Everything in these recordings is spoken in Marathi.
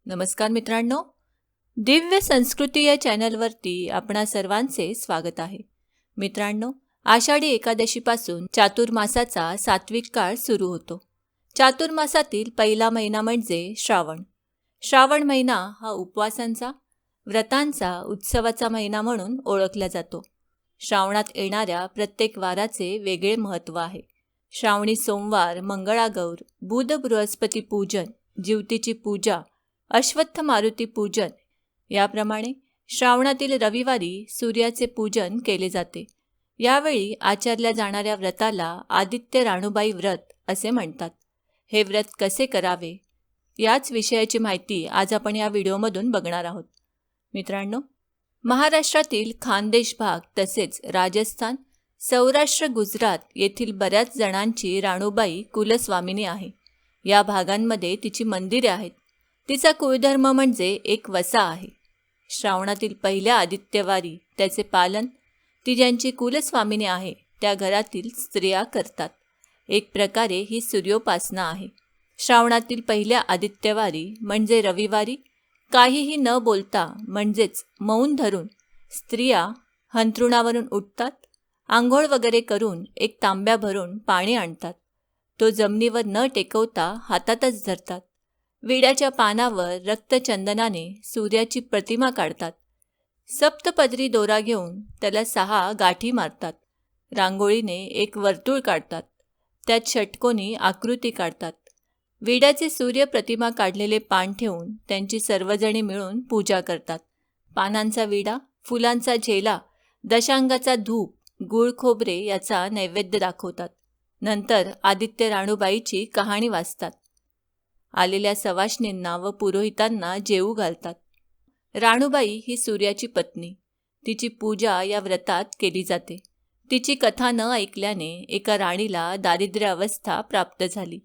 नमस्कार मित्रांनो, दिव्य संस्कृती या चॅनलवरती आपणा सर्वांचे स्वागत आहे. मित्रांनो, आषाढी एकादशीपासून चातुर्मासाचा सात्विक काळ सुरू होतो. चातुर्मासातील पहिला महिना म्हणजे श्रावण. श्रावण महिना हा उपवासांचा, व्रतांचा, उत्सवाचा महिना म्हणून ओळखला जातो. श्रावणात येणाऱ्या प्रत्येक वाराचे वेगळे महत्त्व आहे. श्रावणी सोमवार, मंगळागौर, बुध बृहस्पती पूजन, जिवतीची पूजा, अश्वत्थ मारुती पूजन याप्रमाणे श्रावणातील रविवारी सूर्याचे पूजन केले जाते. यावेळी आचरल्या जाणाऱ्या व्रताला आदित्य राणूबाई व्रत असे म्हणतात. हे व्रत कसे करावे याच विषयाची माहिती आज आपण या व्हिडिओमधून बघणार आहोत. मित्रांनो, महाराष्ट्रातील खानदेश भाग तसेच राजस्थान, सौराष्ट्र, गुजरात येथील बऱ्याच जणांची राणूबाई कुलस्वामिनी आहे. या भागांमध्ये तिची मंदिरे आहेत. तिचा कुळधर्म म्हणजे एक वसा आहे. श्रावणातील पहिल्या आदित्यवारी त्याचे पालन ती ज्यांची कुलस्वामिनी आहे त्या घरातील स्त्रिया करतात. एक प्रकारे ही सूर्योपासना आहे. श्रावणातील पहिल्या आदित्यवारी म्हणजे रविवारी काहीही न बोलता म्हणजेच मौन धरून स्त्रिया अंथरुणावरून उठतात, आंघोळ वगैरे करून एक तांब्या भरून पाणी आणतात. तो जमिनीवर न टेकवता हातातच धरतात. विड्याच्या पानावर रक्तचंदनाने सूर्याची प्रतिमा काढतात. सप्तपदरी दोरा घेऊन त्याला 6 गाठी मारतात. रांगोळीने एक वर्तुळ काढतात. त्यात षटकोनी आकृती काढतात. विड्याचे सूर्य प्रतिमा काढलेले पान ठेवून त्यांची सर्वजणी मिळून पूजा करतात. पानांचा विडा, फुलांचा झेला, दशांगाचा धूप, गूळ खोबरे याचा नैवेद्य दाखवतात. नंतर आदित्य राणूबाईची कहाणी वाचतात. आलेल्या सवाष्णींना व पुरोहितांना जेवू घालतात. राणूबाई ही सूर्याची पत्नी. तिची पूजा या व्रतात केली जाते. तिची कथा न ऐकल्याने एका राणीला दारिद्र्य अवस्था प्राप्त झाली.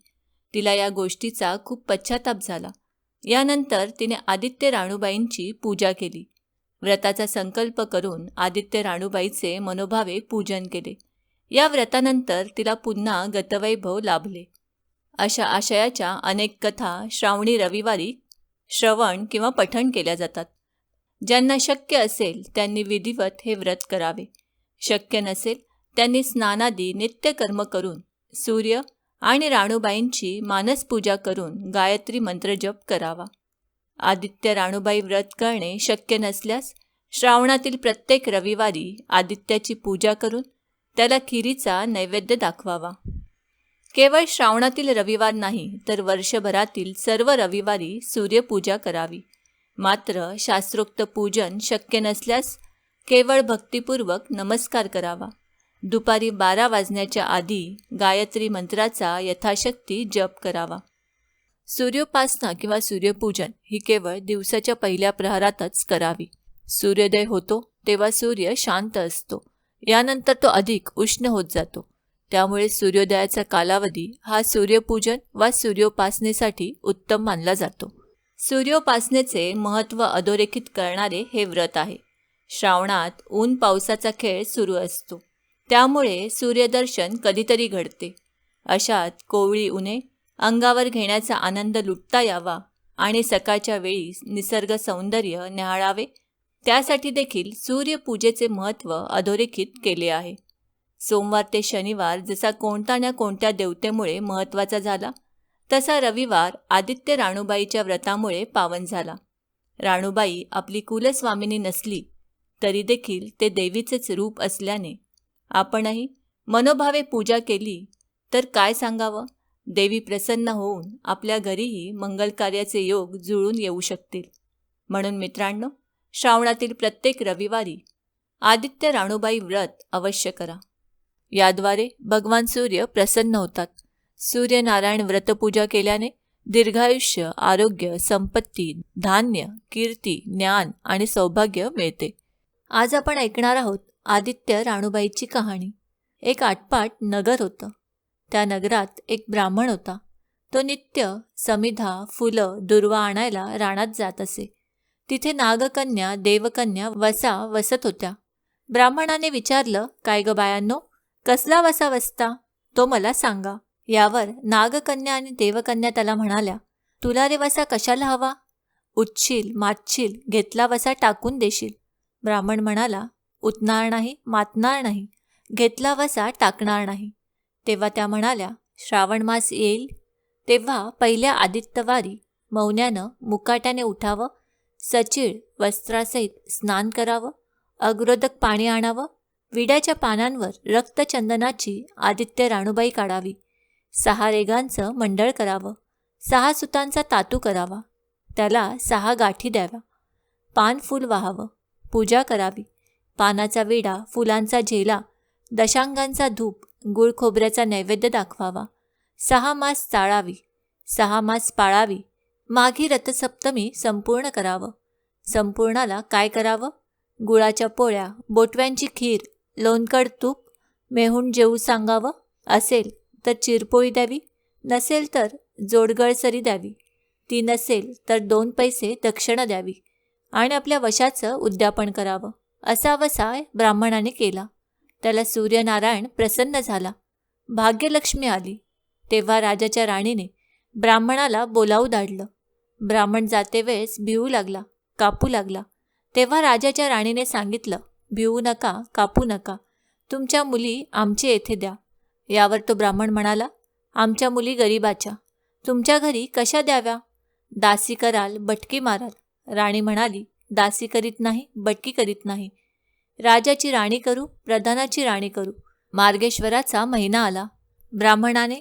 तिला या गोष्टीचा खूप पश्चाताप झाला. यानंतर तिने आदित्य राणूबाईंची पूजा केली. व्रताचा संकल्प करून आदित्य राणूबाईचे मनोभावे पूजन केले. या व्रतानंतर तिला पुन्हा गतवैभव लाभले. अशा आशयाच्या अनेक कथा श्रावणी रविवारी श्रवण किंवा पठण केल्या जातात. ज्यांना शक्य असेल त्यांनी विधिवत हे व्रत करावे. शक्य नसेल त्यांनी स्नानादी नित्यकर्म करून सूर्य आणि राणूबाईंची मानसपूजा करून गायत्री मंत्रजप करावा. आदित्य राणूबाई व्रत करणे शक्य नसल्यास श्रावणातील प्रत्येक रविवारी आदित्याची पूजा करून त्याला खिरीचा नैवेद्य दाखवावा. केवळ श्रावणातील रविवार नाही तर वर्षभरातील सर्व रविवारी सूर्यपूजा करावी. मात्र शास्त्रोक्त पूजन शक्य नसल्यास केवळ भक्तिपूर्वक नमस्कार करावा. दुपारी 12 वाजण्याच्या आधी गायत्री मंत्राचा यथाशक्ती जप करावा. सूर्योपासना किंवा सूर्यपूजन ही केवळ दिवसाच्या पहिल्या प्रहरातच करावी. सूर्योदय होतो तेव्हा सूर्य शांत असतो. यानंतर तो अधिक उष्ण होत जातो. त्यामुळे सूर्योदयाचा कालावधी हा सूर्यपूजन वा सूर्योपासनेसाठी उत्तम मानला जातो. सूर्योपासनेचे महत्त्व अधोरेखित करणारे हे व्रत आहे. श्रावणात ऊन पावसाचा खेळ सुरू असतो. त्यामुळे सूर्यदर्शन कधीतरी घडते. अशात कोवळी उन्हे अंगावर घेण्याचा आनंद लुटता यावा आणि सकाळच्या वेळी निसर्ग सौंदर्य न्याहाळावे त्यासाठी देखील सूर्यपूजेचे महत्त्व अधोरेखित केले आहे. सोमवार ते शनिवार जसा कोणत्या ना कोणत्या देवतेमुळे महत्त्वाचा झाला तसा रविवार आदित्य राणूबाईच्या व्रतामुळे पावन झाला. राणूबाई आपली कुलस्वामिनी नसली तरी देखील ते देवीचेच रूप असल्याने आपणही मनोभावे पूजा केली तर काय सांगावं, देवी प्रसन्न होऊन आपल्या घरीही मंगलकार्याचे योग जुळून येऊ शकतील. म्हणून मित्रांनो, श्रावणातील प्रत्येक रविवारी आदित्य राणूबाई व्रत अवश्य करा. याद्वारे भगवान सूर्य प्रसन्न होतात. सूर्यनारायण व्रतपूजा केल्याने दीर्घायुष्य, आरोग्य, संपत्ती, धान्य, कीर्ती, ज्ञान आणि सौभाग्य मिळते. आज आपण ऐकणार आहोत आदित्य राणूबाईची कहाणी. एक आटपाट नगर होतं. त्या नगरात एक ब्राह्मण होता. तो नित्य समिधा, फुलं, दुर्वा आणायला रानात जात असे. तिथे नागकन्या, देवकन्या वसा वसत होत्या. ब्राह्मणाने विचारलं, काय ग बायांनो, कसला वसा वसता तो मला सांगा. यावर नागकन्या आणि देवकन्या त्याला म्हणाल्या, तुला रे वसा कशाला हवा? उठशील, मातशील, घेतला वसा टाकून देशील. ब्राह्मण म्हणाला, उतणार नाही, मातणार नाही, घेतला वसा टाकणार नाही. तेव्हा त्या म्हणाल्या, श्रावण मास येईल तेव्हा पहिल्या आदित्यवारी मौन्यानं मुकाट्याने उठावं, सचीळ वस्त्रासहित स्नान करावं, अग्रोदक पाणी आणावं, विड्याच्या पानांवर रक्तचंदनाची आदित्य राणूबाई काढावी, 6 रेगांचं मंडळ करावं, 6 सुतांचा तातू करावा, त्याला 6 गाठी द्याव्या, पान फूल वाहावं, पूजा करावी, पानाचा विडा, फुलांचा झेला, दशांगांचा धूप, गुळ खोबऱ्याचा नैवेद्य दाखवावा, 6 मास चाळावी, 6 मास पाळावी, माघी रथसप्तमी संपूर्ण करावं. संपूर्णाला काय करावं? गुळाच्या पोळ्या, बोटव्यांची खीर, लोणकड तूप, मेहून जेवू सांगावं. असेल तर चिरपोळी द्यावी, नसेल तर जोडगळसरी द्यावी, ती नसेल तर 2 पैसे दक्षिणा द्यावी आणि आपल्या वशाचं उद्यापन करावं. असा वसाय ब्राह्मणाने केला. त्याला सूर्यनारायण प्रसन्न झाला. भाग्यलक्ष्मी आली. तेव्हा राजाच्या राणीने ब्राह्मणाला बोलावू धाडलं. ब्राह्मण जाते वेळेस भिवू लागला, कापू लागला. तेव्हा राजाच्या राणीने सांगितलं, भिवू नका, कापू नका, तुमच्या मुली आमचे येथे द्या. यावर तो ब्राह्मण म्हणाला, आमच्या मुली गरिबाच्या, तुमच्या घरी कशा द्याव्या? दासी कराल, बटकी माराल. राणी म्हणाली, दासी करीत नाही, बटकी करीत नाही. राजाची राणी करू, प्रधानाची राणी करू. मार्गेश्वराचा महिना आला. ब्राह्मणाने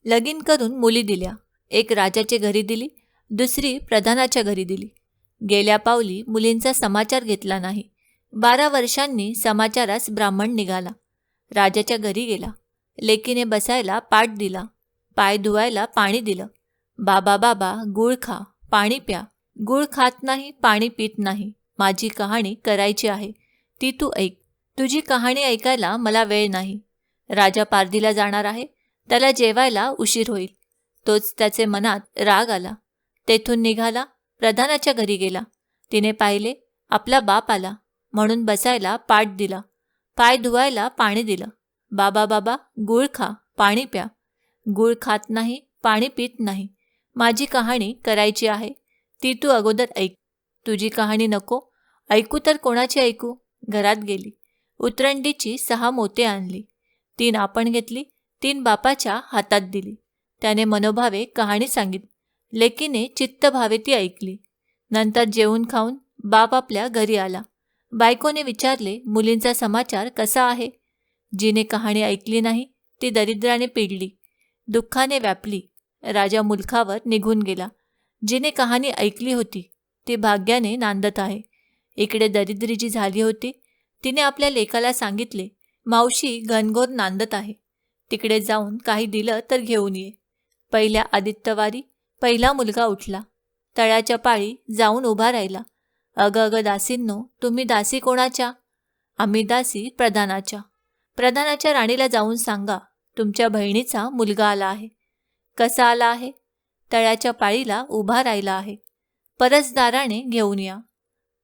लगीन करून मुली दिल्या. एक राजाच्या घरी दिली, दुसरी प्रधानाच्या घरी दिली. गेल्या पावली मुलींचा समाचार घेतला नाही. 12 वर्षांनी समाचारास ब्राह्मण निघाला. राजाच्या घरी गेला. लेकीने बसायला पाट दिला, पाय धुवायला पाणी दिलं. बाबा बाबा, गूळ खा, पाणी प्या. गूळ खात नाही, पाणी पित नाही. माझी कहाणी करायची आहे, ती तू ऐक. तुझी कहाणी ऐकायला मला वेळ नाही. राजा पारधीला जाणार आहे, त्याला जेवायला उशीर होईल. तोच त्याचे मनात राग आला. तेथून निघाला, प्रधानाच्या घरी गेला. तिने पाहिले, आपला बाप आला, म्हणून बसायला पाट दिला, पाय धुवायला पाणी दिलं. बाबा बाबा, गूळ खा, पाणी प्या. गूळ खात नाही, पाणी पित नाही. माझी कहाणी करायची आहे, ती तू अगोदर ऐक. तुझी कहाणी नको ऐकू तर कोणाची ऐकू? घरात गेली. उतरंडीची 6 मोते आणली. 3 आपण घेतली, 3 बापाच्या हातात दिली. त्याने मनोभावे कहाणी सांगितली. लेकीने चित्तभावे ती ऐकली. नंतर जेवून खाऊन बाप आपल्या घरी आला. बायकोने विचारले, मुलींचा समाचार कसा आहे? जिने कहाणी ऐकली नाही ती दरिद्राने पिडली, दुःखाने व्यापली. राजा मुलखावर निघून गेला. जिने कहाणी ऐकली होती ती भाग्याने नांदत आहे. इकडे दरिद्री जी झाली होती तिने आपल्या लेकाला सांगितले, मावशी घनघोर नांदत आहे, तिकडे जाऊन काही दिलं तर घेऊन ये. पहिल्या आदित्यवारी पहिला मुलगा उठला. तळ्याच्या पाळी जाऊन उभा राहिला. अग अग दासींनो, तुम्ही दासी कोणाच्या? आम्ही दासी प्रधानाच्या. प्रधानाच्या राणीला जाऊन सांगा, तुमच्या बहिणीचा मुलगा आला आहे. कसा आला आहे? तळ्याच्या पाळीला उभा राहिला आहे. परसदाराने घेऊन या.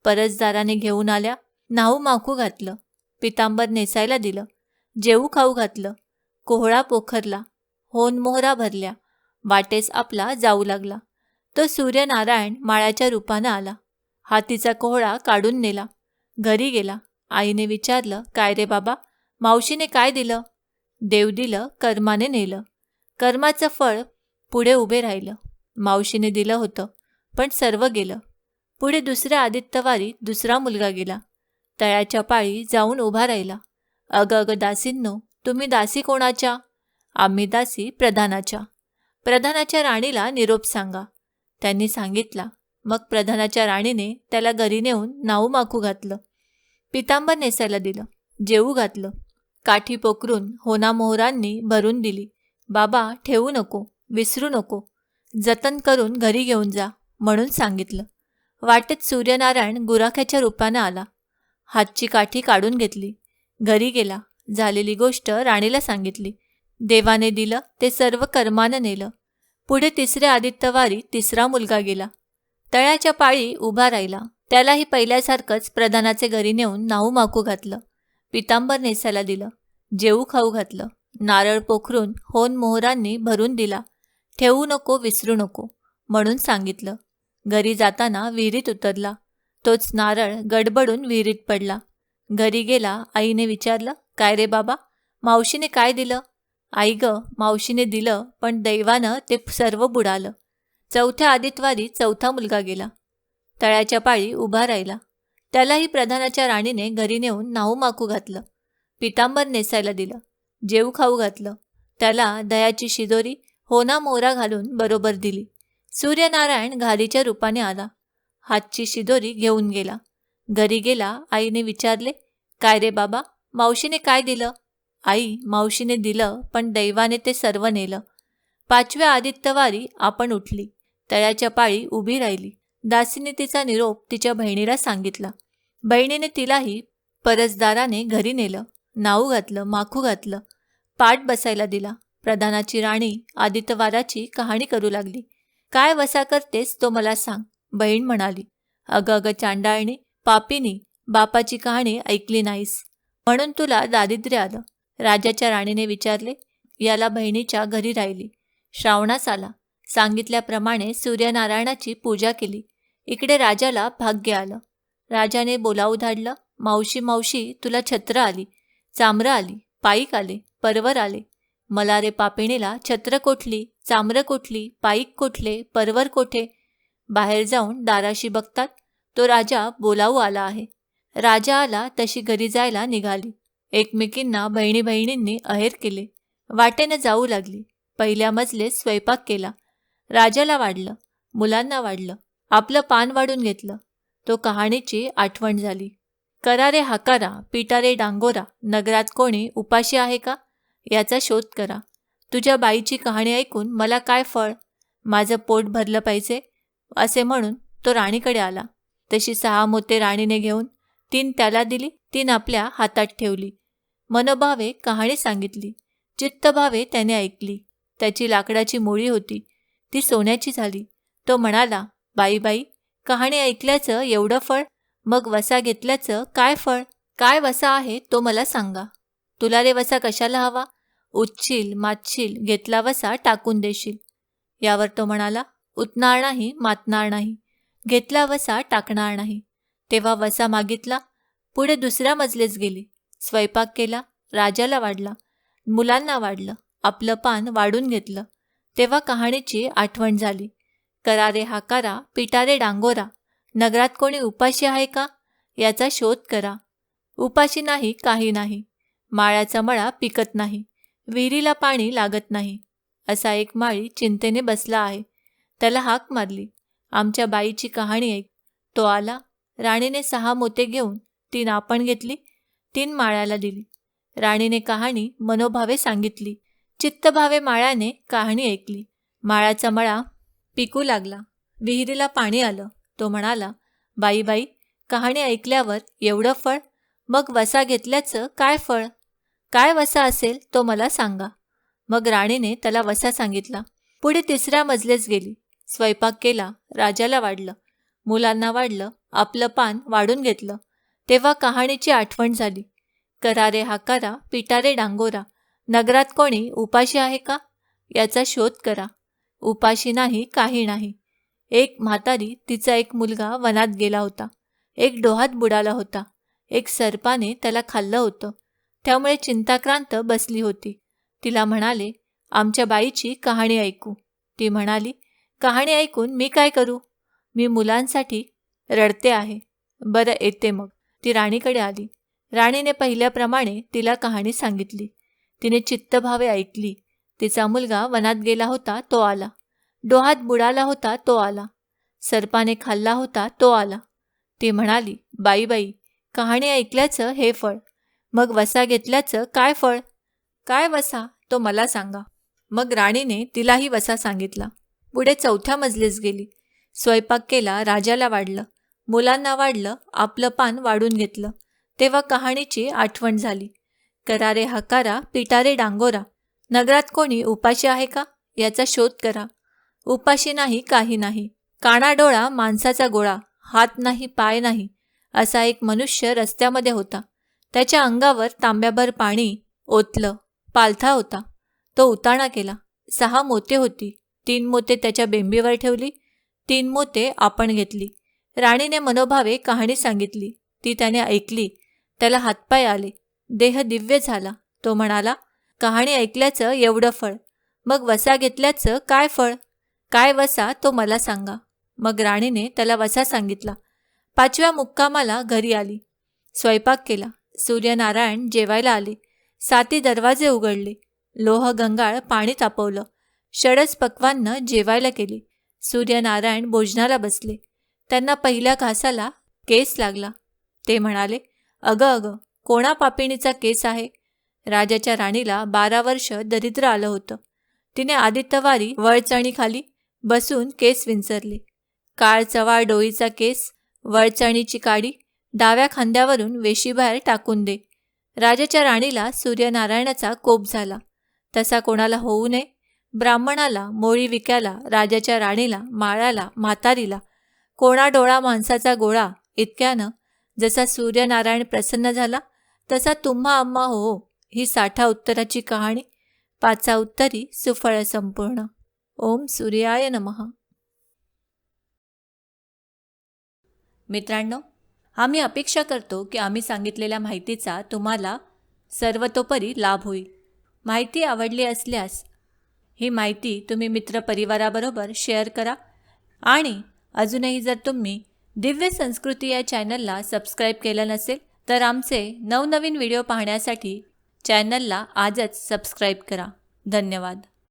परसदाराने घेऊन आल्या. न्हाऊ माखू घातलं, पितांबर नेसायला दिलं, जेवू खाऊ घातलं, कोहळा पोखरला, होन मोहरा भरल्या. वाटेस आपला जाऊ लागला. तो सूर्यनारायण माळ्याच्या रूपानं आला. हातीचा कोहळा काढून नेला. घरी गेला. आईने विचारलं, काय रे बाबा, मावशीने काय दिलं? देव दिलं, कर्माने नेलं. कर्माचं फळ पुढे उभे राहिलं. मावशीने दिलं होतं, पण सर्व गेलं. पुढे दुसऱ्या आदित्यवारी दुसरा मुलगा गेला. तळ्याच्या पाळी जाऊन उभा राहिला. अग अग दासींनो, तुम्ही दासी कोणाच्या? आम्ही दासी प्रधानाच्या. प्रधानाच्या राणीला निरोप सांगा. त्यांनी सांगितला. मग प्रधानाच्या राणीने त्याला घरी नेऊन नाऊ माखू घातलं, पितांबर नेसायला दिलं, जेवू घातलं, काठी पोकरून होनामोहरांनी भरून दिली. बाबा ठेवू नको, विसरू नको, जतन करून घरी घेऊन जा म्हणून सांगितलं. वाटेत सूर्यनारायण गुराख्याच्या रूपानं आला. हातची काठी काढून घेतली. घरी गेला. झालेली गोष्ट राणीला सांगितली. देवाने दिलं ते सर्व कर्मानं नेलं. पुढे तिसऱ्या आदित्यवारी तिसरा मुलगा गेला. तळ्याच्या पाळी उभा राहिला. त्यालाही पहिल्यासारखंच प्रधानाचे घरी नेऊन नाऊ माकू घातलं, पितांबर नेसायला दिलं, जेवू खाऊ घातलं, नारळ पोखरून होन मोहरांनी भरून दिला. ठेवू नको, विसरू नको म्हणून सांगितलं. घरी जाताना विहिरीत उतरला. तोच नारळ गडबडून विहिरीत पडला. घरी गेला. आईने विचारलं, काय रे बाबा, मावशीने काय दिलं? आई ग, मावशीने दिलं, पण दैवानं ते सर्व बुडालं. चौथ्या आदितवारी चौथा मुलगा गेला. तळ्याच्या पाळी उभा राहिला. त्यालाही प्रधानाच्या राणीने घरी नेऊन नाहू माकू घातलं. पितांबर नेसायला दिलं. जेऊ खाऊ घातलं. त्याला दयाची शिदोरी होना मोहरा घालून बरोबर दिली. सूर्यनारायण घारीच्या रूपाने आला. हातची शिदोरी घेऊन गेला. घरी गेला. आईने विचारले, काय रे बाबा, मावशीने काय दिलं? आई, मावशीने दिलं, पण दैवाने ते सर्व नेलं. पाचव्या आदित्यवारी आपण उठली. तळ्याच्या पाळी उभी राहिली. दासीने तिचा निरोप तिच्या बहिणीला सांगितला. बहिणीने तिलाही परसदाराने घरी नेलं. नाऊ घातलं, माखू घातलं, पाठ बसायला दिला. प्रधानाची राणी आदित्यवाराची कहाणी करू लागली. काय वसा करतेस तो मला सांग. बहीण म्हणाली, अगं अगं चांडाळणी, पापिनी, बापाची कहाणी ऐकली नाहीस म्हणून तुला दारिद्र्य आलं. राजाच्या राणीने विचारले. याला बहिणीच्या घरी राहिली. श्रावणास आला. सांगितल्याप्रमाणे सूर्यनारायणाची पूजा केली. इकडे राजाला भाग्य आलं. राजाने बोलावू धाडलं. मावशी मावशी, तुला छत्र आली, चामरं आली, पाईक आले, परवर आले. मला रे पापिणीला छत्र कोठली, चामरं कोठली, पाईक कोठले, परवर कोठे? बाहेर जाऊन दाराशी बघतात तो राजा बोलावू आला आहे. राजा आला तशी घरी जायला निघाली. एकमेकींना बहिणी बहिणींनी अहेर केले. वाटेनं जाऊ लागली. पहिल्या मजलेत स्वयंपाक केला. राजाला वाढलं, मुलांना वाढलं, आपलं पान वाढून घेतलं. तो कहाणीची आठवण झाली. करा रे हाकारा, पिटा रे डांगोरा, नगरात कोणी उपाशी आहे का, याचा शोध करा. तुझ्या बाईची कहाणी ऐकून मला काय फळ, माझं पोट भरलं पाहिजे, असे म्हणून तो राणीकडे आला. तशी 6 मोते राणीने घेऊन 3 त्याला दिली, 3 आपल्या हातात ठेवली. मनोभावे कहाणी सांगितली. चित्तभावे त्याने ऐकली. त्याची लाकडाची मुळी होती, ती सोन्याची झाली. तो म्हणाला, बाई बाई, कहाणी ऐकल्याचं एवढं फळ, मग वसा घेतल्याचं काय फळ? काय वसा आहे तो मला सांगा. तुला रे वसा कशाला हवा? उठशील, मातशील, घेतला वसा टाकून देशील. यावर तो म्हणाला, उतणार नाही, मातणार नाही, घेतला वसा टाकणार नाही. तेव्हा वसा मागितला. पुढे दुसऱ्या मजलेच गेली. स्वयंपाक केला. राजाला वाढला, मुलांना वाढलं, आपलं पान वाढून घेतलं. तेव्हा कहाणीची आठवण झाली. करा रे हाकारा, पिटा रे डांगोरा, नगरात कोणी उपाशी आहे का, याचा शोध करा. उपाशी नाही, काही नाही. माळ्याचा मळा पिकत नाही, विहिरीला पाणी लागत नाही. असा एक माळी चिंतेने बसला आहे. त्याला हाक मारली, आमच्या बाईची कहाणी ऐक. तो आला. राणीने 6 मोते घेऊन 3 आपण घेतली, 3 माळ्याला दिली. राणीने कहाणी मनोभावे सांगितली. चित्तभावे माळ्याने कहाणी ऐकली. माळ्याचा मळा पिकू लागला. विहिरीला पाणी आलं. तो म्हणाला, बाई बाई, कहाणी ऐकल्यावर एवढं फळ, मग वसा घेतल्याचं काय फळ? काय वसा असेल तो मला सांगा. मग राणीने त्याला वसा सांगितला. पुढे तिसऱ्या मजलेच गेली. स्वयंपाक केला. राजाला वाढलं, मुलांना वाढलं, आपलं पान वाढून घेतलं. तेव्हा कहाणीची आठवण झाली. करा रे हाकारा, पिटा रे डांगोरा, नगरात कोणी उपाशी आहे का, याचा शोध करा. उपाशी नाही, काही नाही. एक म्हातारी, तिचा एक मुलगा वनात गेला होता. एक डोहात बुडाला होता. एक सर्पाने त्याला खाल्लं होतं. त्यामुळे चिंताक्रांत बसली होती. तिला म्हणाले, आमच्या बाईची कहाणी ऐकू. ती म्हणाली, कहाणी ऐकून मी काय करू? मी मुलांसाठी रडते आहे. बरं, येते मग. ती राणीकडे आली. राणीने पहिल्याप्रमाणे तिला कहाणी सांगितली. तिने चित्तभावे ऐकली. तिचा मुलगा वनात गेला होता, तो आला. डोहात बुडाला होता, तो आला. सर्पाने खाल्ला होता, तो आला. ती म्हणाली, बाई बाई, कहाणी ऐकल्याचं हे फळ, मग वसा घेतल्याचं काय फळ? काय वसा तो मला सांगा. मग राणीने तिलाही वसा सांगितला. पुढे चौथ्या मजलीस गेली. स्वयंपाक केला. राजाला वाढलं, मुलांना वाढलं, आपलं पान वाढून घेतलं. तेव्हा कहाणीची आठवण झाली. करा रे हकारा, पिटा रे डांगोरा, नगरात कोणी उपाशी आहे का, याचा शोध करा. उपाशी नाही, काही नाही. काणा डोळा माणसाचा गोळा, हात नाही, पाय नाही, असा एक मनुष्य रस्त्यामध्ये होता. त्याच्या अंगावर तांब्याभर पाणी ओतलं. पालथा होता. तो उताणा केला. 6 मोते होती. 3 मोते त्याच्या बेंबीवर ठेवली, तीन मोते आपण घेतली. राणीने मनोभावे कहाणी सांगितली. ती त्याने ऐकली. त्याला हातपाय आले. देह दिव्य झाला. तो म्हणाला, कहाणी ऐकल्याचं एवढं फळ, मग वसा घेतल्याचं काय फळ? काय वसा तो मला सांगा. मग राणीने त्याला वसा सांगितला. 5व्या मुक्कामाला घरी आली. स्वयंपाक केला. सूर्यनारायण जेवायला आले. 7 दरवाजे उघडले. लोह गंगाळ पाणी तापवलं. षडच पक्वान्न जेवायला केली. सूर्यनारायण भोजनाला बसले. त्यांना पहिल्या घासाला केस लागला. ते म्हणाले, अगं कोणा पापिणीचा केस आहे? राजाच्या राणीला 12 वर्ष दरिद्र आलं होतं. तिने आदित्यवारी वळचणीखाली बसून केस विंचरले. काळ चवाळ डोईचा केस, वळचणीची काडी डाव्या खांद्यावरून वेशीबाहेर टाकून दे. राजाच्या राणीला सूर्यनारायणाचा कोप झाला. तसा कोणाला होऊ नये. ब्राह्मणाला, मोळी विक्याला, राजाच्या राणीला, माळाला, म्हातारीला, कोणा डोळा माणसाचा गोळा इतक्यानं जसा सूर्यनारायण प्रसन्न झाला, तसा तुम्हा आम्हा हो ही 60 उत्तराची कहाणी 5 उत्तरी सुफळ संपूर्ण. ओम सूर्याय नमः. मित्रांनो, आम्ही अपेक्षा करतो की आम्ही सांगितलेल्या माहितीचा तुम्हाला सर्वतोपरी लाभ होईल. माहिती आवडली असल्यास ही माहिती तुम्ही मित्रपरिवाराबरोबर शेअर करा. आणि अजूनही जर तुम्ही दिव्य संस्कृती या चॅनलला सबस्क्राईब केलं नसेल तर आमचे नवनवीन व्हिडिओ पाहण्यासाठी चॅनलला आजच सबस्क्राईब करा. धन्यवाद.